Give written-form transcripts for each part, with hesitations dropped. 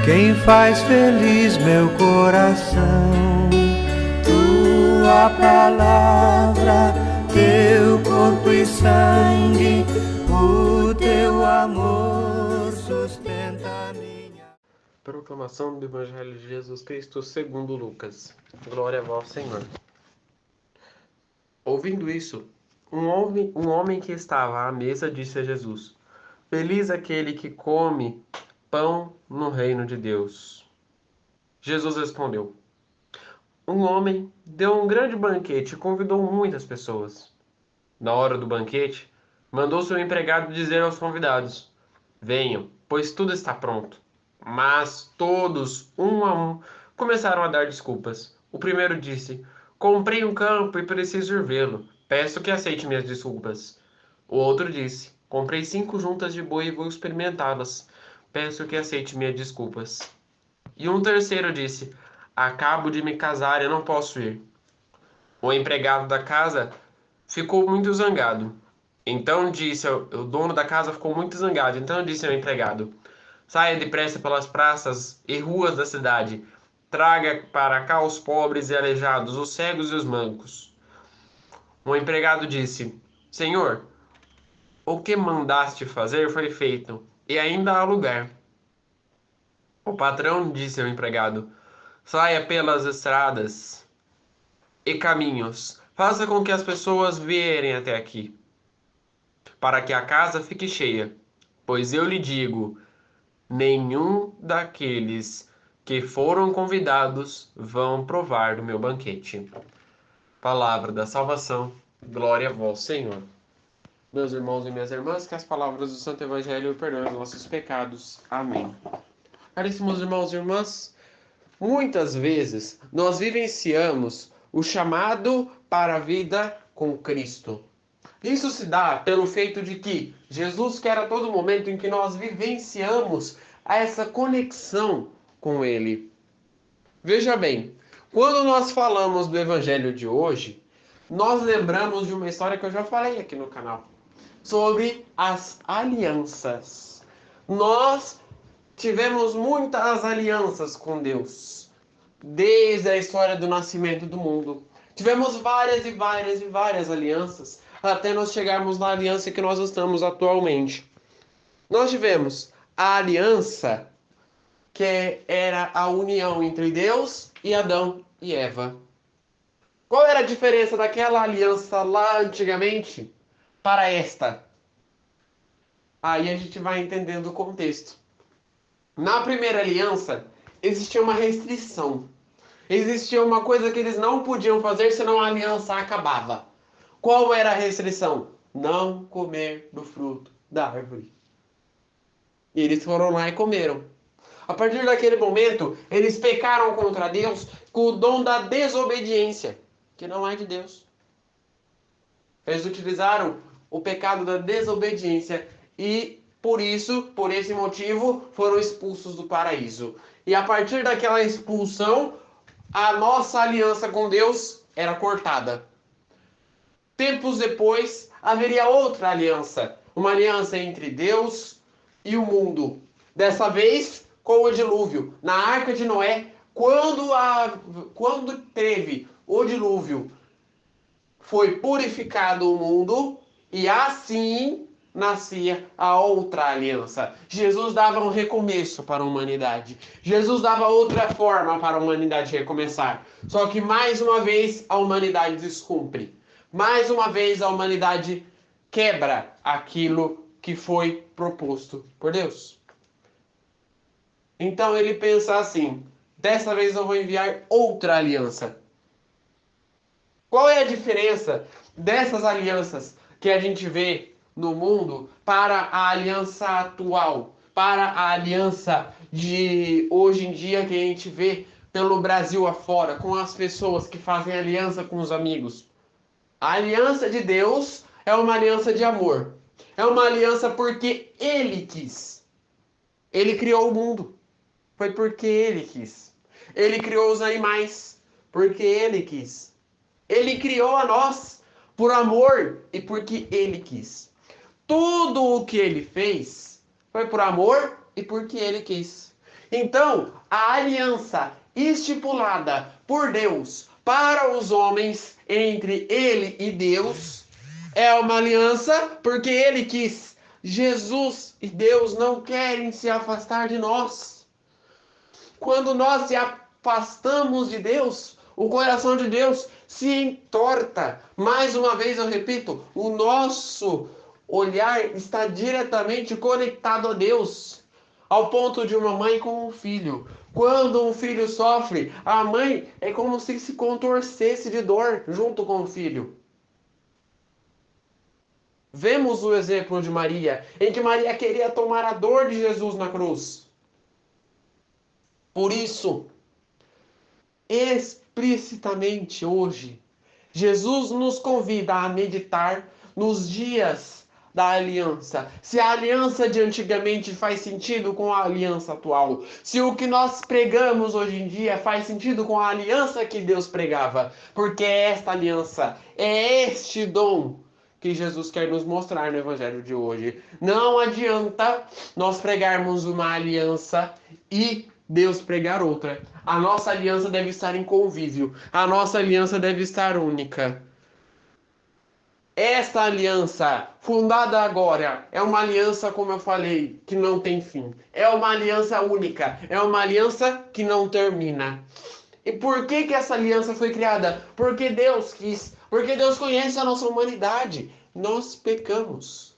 quem faz feliz meu coração. Tua palavra, teu corpo e sangue, o teu amor sustenta minha. Proclamação do Evangelho de Jesus Cristo segundo Lucas. Glória a vós, Senhor. Ouvindo isso, um homem que estava à mesa disse a Jesus: Feliz aquele que come pão no reino de Deus. Jesus respondeu: Um homem deu um grande banquete e convidou muitas pessoas. Na hora do banquete, mandou seu empregado dizer aos convidados: Venham, pois tudo está pronto. Mas todos, um a um, começaram a dar desculpas. O primeiro disse: Comprei um campo e preciso ir vê-lo. Peço que aceite minhas desculpas. O outro disse: Comprei 5 juntas de boi e vou experimentá-las. Peço que aceite minhas desculpas. E um terceiro disse: Acabo de me casar e não posso ir. O empregado da casa ficou muito zangado. Então disse o dono da casa ficou muito zangado. Então disse ao empregado: Saia depressa pelas praças e ruas da cidade. Traga para cá os pobres e aleijados, os cegos e os mancos. O empregado disse: Senhor, o que mandaste fazer foi feito, e ainda há lugar. O patrão disse ao empregado: Saia pelas estradas e caminhos. Faça com que as pessoas vierem até aqui, para que a casa fique cheia. Pois eu lhe digo: nenhum daqueles que foram convidados vão provar do meu banquete. Palavra da salvação, glória a vós, Senhor. Meus irmãos e minhas irmãs, que as palavras do Santo Evangelho perdoem os nossos pecados. Amém. Caríssimos irmãos e irmãs, muitas vezes nós vivenciamos o chamado para a vida com Cristo. Isso se dá pelo feito de que Jesus quer a todo momento em que nós vivenciamos essa conexão com Ele. Veja bem, quando nós falamos do Evangelho de hoje, nós lembramos de uma história que eu já falei aqui no canal, sobre as alianças. Nós tivemos muitas alianças com Deus, desde a história do nascimento do mundo. Tivemos várias e várias e várias alianças, até nós chegarmos na aliança que nós estamos atualmente. Nós tivemos a aliança que era a união entre Deus e Adão e Eva. Qual era a diferença daquela aliança lá antigamente para esta? Aí a gente vai entendendo o contexto. Na primeira aliança, existia uma restrição. Existia uma coisa que eles não podiam fazer, senão a aliança acabava. Qual era a restrição? Não comer do fruto da árvore. E eles foram lá e comeram. A partir daquele momento, eles pecaram contra Deus com o dom da desobediência, que não é de Deus. Eles utilizaram o pecado da desobediência e, por isso, por esse motivo, foram expulsos do paraíso. E a partir daquela expulsão, a nossa aliança com Deus era cortada. Tempos depois, haveria outra aliança. Uma aliança entre Deus e o mundo. Dessa vez, com o dilúvio. Na Arca de Noé, quando teve o dilúvio, foi purificado o mundo e assim nascia a outra aliança. Jesus dava um recomeço para a humanidade. Jesus dava outra forma para a humanidade recomeçar. Só que mais uma vez a humanidade descumpre. Mais uma vez a humanidade quebra aquilo que foi proposto por Deus. Então ele pensa assim: dessa vez eu vou enviar outra aliança. Qual é a diferença dessas alianças que a gente vê no mundo para a aliança atual? Para a aliança de hoje em dia que a gente vê pelo Brasil afora, com as pessoas que fazem aliança com os amigos? A aliança de Deus é uma aliança de amor. É uma aliança porque Ele quis. Ele criou o mundo. Foi porque Ele quis. Ele criou os animais porque Ele quis. Ele criou a nós por amor e porque Ele quis. Tudo o que Ele fez foi por amor e porque Ele quis. Então, a aliança estipulada por Deus para os homens entre ele e Deus é uma aliança porque ele quis. Jesus e Deus não querem se afastar de nós. Quando nós se afastamos de Deus, o coração de Deus se entorta. Mais uma vez eu repito, o nosso olhar está diretamente conectado a Deus, ao ponto de uma mãe com um filho. Quando um filho sofre, a mãe é como se contorcesse de dor junto com o filho. Vemos o exemplo de Maria, em que Maria queria tomar a dor de Jesus na cruz. Por isso, explicitamente hoje, Jesus nos convida a meditar nos dias da aliança. Se a aliança de antigamente faz sentido com a aliança atual. Se o que nós pregamos hoje em dia faz sentido com a aliança que Deus pregava. Porque é esta aliança, é este dom que Jesus quer nos mostrar no Evangelho de hoje. Não adianta nós pregarmos uma aliança e Deus pregar outra. A nossa aliança deve estar em convívio. A nossa aliança deve estar única. Esta aliança, fundada agora, é uma aliança, como eu falei, que não tem fim. É uma aliança única. É uma aliança que não termina. E por que essa aliança foi criada? Porque Deus quis. Porque Deus conhece a nossa humanidade. Nós pecamos.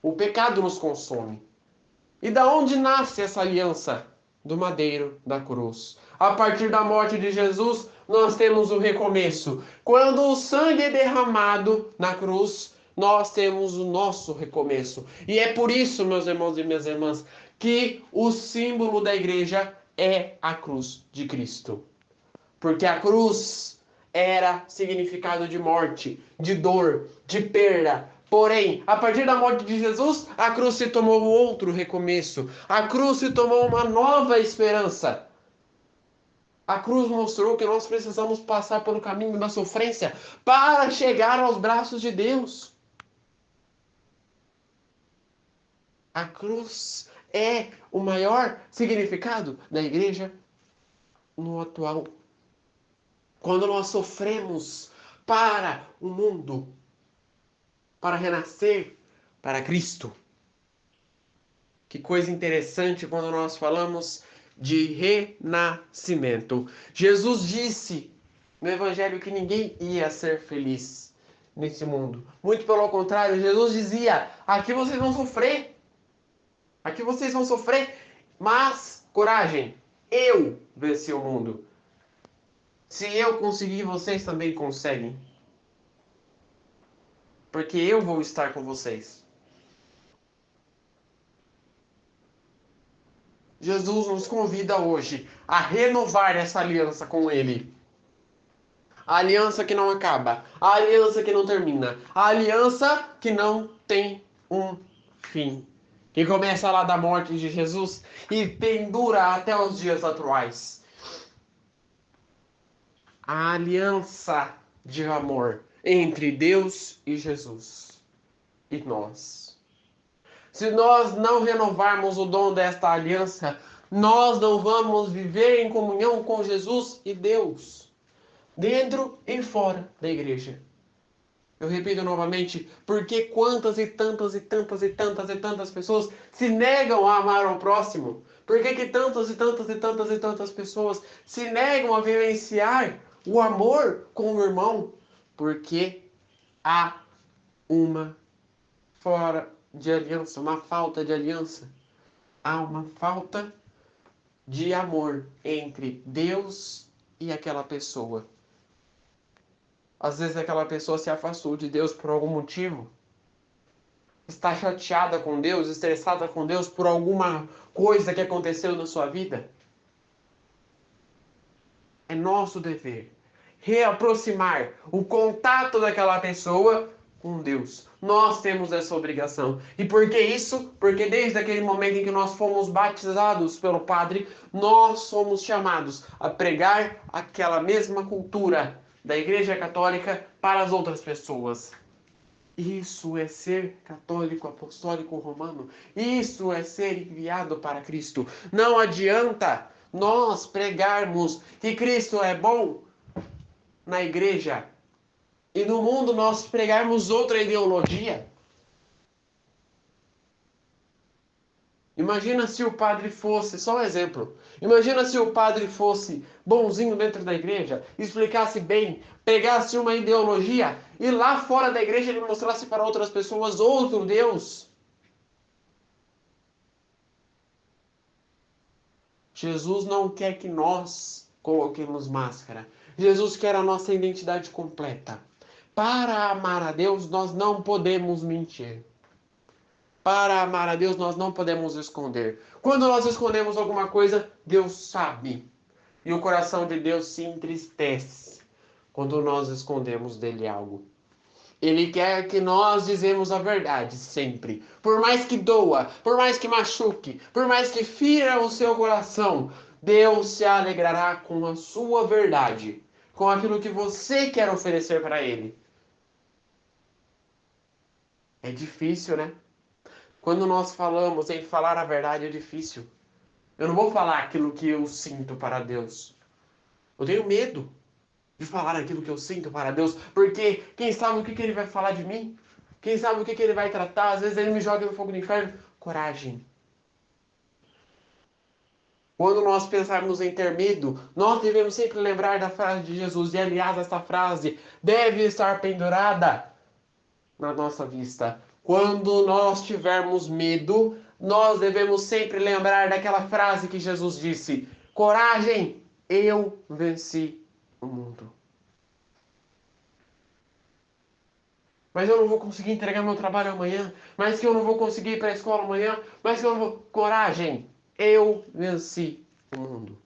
O pecado nos consome. E da onde nasce essa aliança? Do madeiro da cruz. A partir da morte de Jesus, nós temos o recomeço. Quando o sangue é derramado na cruz, nós temos o nosso recomeço. E é por isso, meus irmãos e minhas irmãs, que o símbolo da igreja é a cruz de Cristo. Porque a cruz era significado de morte, de dor, de perda. Porém, a partir da morte de Jesus, a cruz se tomou outro recomeço. A cruz se tomou uma nova esperança. A cruz mostrou que nós precisamos passar pelo caminho da sofrência para chegar aos braços de Deus. A cruz é o maior significado da igreja no atual. Quando nós sofremos para o mundo, para renascer para Cristo. Que coisa interessante quando nós falamos de renascimento. Jesus disse no Evangelho que ninguém ia ser feliz nesse mundo. Muito pelo contrário, Jesus dizia: aqui vocês vão sofrer. Aqui vocês vão sofrer, mas coragem, eu venci o mundo. Se eu conseguir, vocês também conseguem. Porque eu vou estar com vocês. Jesus nos convida hoje a renovar essa aliança com Ele. A aliança que não acaba. A aliança que não termina. A aliança que não tem um fim. Que começa lá da morte de Jesus e pendura até os dias atuais. A aliança de amor entre Deus e Jesus e nós. Se nós não renovarmos o dom desta aliança, nós não vamos viver em comunhão com Jesus e Deus, dentro e fora da igreja. Eu repito novamente, porque quantas e tantas e tantas e tantas e tantas pessoas se negam a amar ao próximo? Por que tantas e tantas e tantas e tantas pessoas se negam a vivenciar o amor com o irmão? Porque há uma fora de aliança, uma falta de aliança. Há uma falta de amor entre Deus e aquela pessoa. Às vezes aquela pessoa se afastou de Deus por algum motivo. Está chateada com Deus, estressada com Deus por alguma coisa que aconteceu na sua vida. É nosso dever reaproximar o contato daquela pessoa com Deus. Nós temos essa obrigação. E por que isso? Porque desde aquele momento em que nós fomos batizados pelo Padre, nós somos chamados a pregar aquela mesma cultura da Igreja Católica para as outras pessoas. Isso é ser católico, apostólico, romano. Isso é ser enviado para Cristo. Não adianta nós pregarmos que Cristo é bom na igreja e no mundo nós pregarmos outra ideologia. Imagina se o padre fosse, só um exemplo, imagina se o padre fosse bonzinho dentro da igreja, explicasse bem, pregasse uma ideologia e lá fora da igreja ele mostrasse para outras pessoas outro Deus. Jesus não quer que nós coloquemos máscara. Jesus quer a nossa identidade completa. Para amar a Deus, nós não podemos mentir. Para amar a Deus, nós não podemos esconder. Quando nós escondemos alguma coisa, Deus sabe. E o coração de Deus se entristece quando nós escondemos dele algo. Ele quer que nós dizemos a verdade sempre. Por mais que doa, por mais que machuque, por mais que fira o seu coração, Deus se alegrará com a sua verdade, com aquilo que você quer oferecer para ele. É difícil, né? Quando nós falamos em falar a verdade é difícil. Eu não vou falar aquilo que eu sinto para Deus. Eu tenho medo de falar aquilo que eu sinto para Deus, porque quem sabe o que ele vai falar de mim? Quem sabe o que ele vai tratar? Às vezes ele me joga no fogo do inferno. Coragem. Quando nós pensarmos em ter medo, nós devemos sempre lembrar da frase de Jesus. E aliás, essa frase deve estar pendurada na nossa vista. Quando nós tivermos medo, nós devemos sempre lembrar daquela frase que Jesus disse: coragem, eu venci o mundo. Mas eu não vou conseguir entregar meu trabalho amanhã, mas que eu não vou conseguir ir para a escola amanhã, mas que eu não vou... Coragem, eu venci o mundo.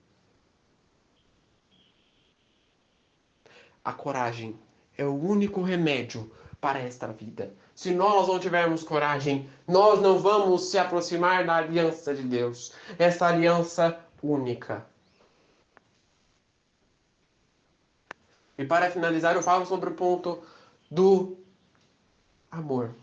A coragem é o único remédio para esta vida. Se nós não tivermos coragem, nós não vamos se aproximar da aliança de Deus. Essa aliança única. E para finalizar, eu falo sobre o ponto do amor.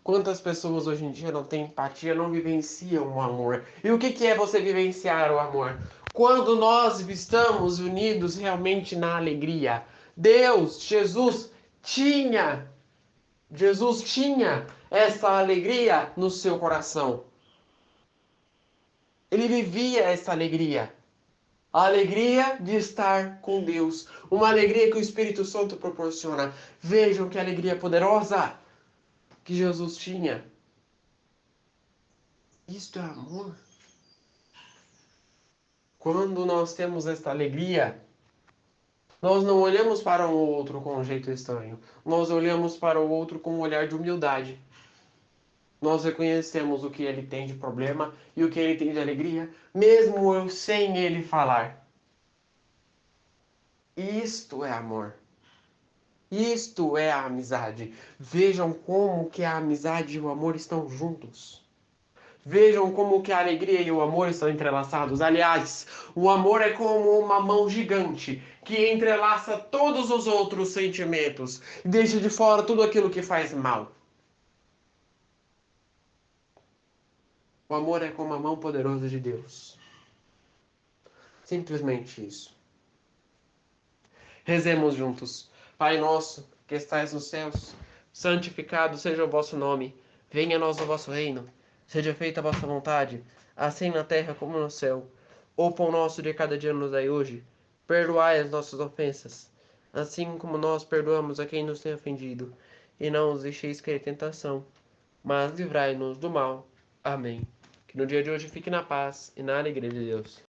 Quantas pessoas hoje em dia não têm empatia, não vivenciam o amor? E o que é você vivenciar o amor? Quando nós estamos unidos realmente na alegria. Deus, Jesus tinha essa alegria no seu coração. Ele vivia essa alegria. A alegria de estar com Deus. Uma alegria que o Espírito Santo proporciona. Vejam que alegria poderosa que Jesus tinha. Isto é amor. Quando nós temos esta alegria, nós não olhamos para o outro com um jeito estranho. Nós olhamos para o outro com um olhar de humildade. Nós reconhecemos o que ele tem de problema e o que ele tem de alegria, mesmo eu sem ele falar. Isto é amor. Isto é a amizade. Vejam como que a amizade e o amor estão juntos. Vejam como que a alegria e o amor estão entrelaçados. Aliás, o amor é como uma mão gigante que entrelaça todos os outros sentimentos e deixa de fora tudo aquilo que faz mal. O amor é como a mão poderosa de Deus. Simplesmente isso. Rezemos juntos. Pai nosso, que estais nos céus, santificado seja o vosso nome. Venha a nós o vosso reino. Seja feita a vossa vontade, assim na terra como no céu. O pão nosso de cada dia nos dai hoje. Perdoai as nossas ofensas, assim como nós perdoamos a quem nos tem ofendido. E não nos deixeis cair em tentação, mas livrai-nos do mal. Amém. Que no dia de hoje fique na paz e na alegria de Deus.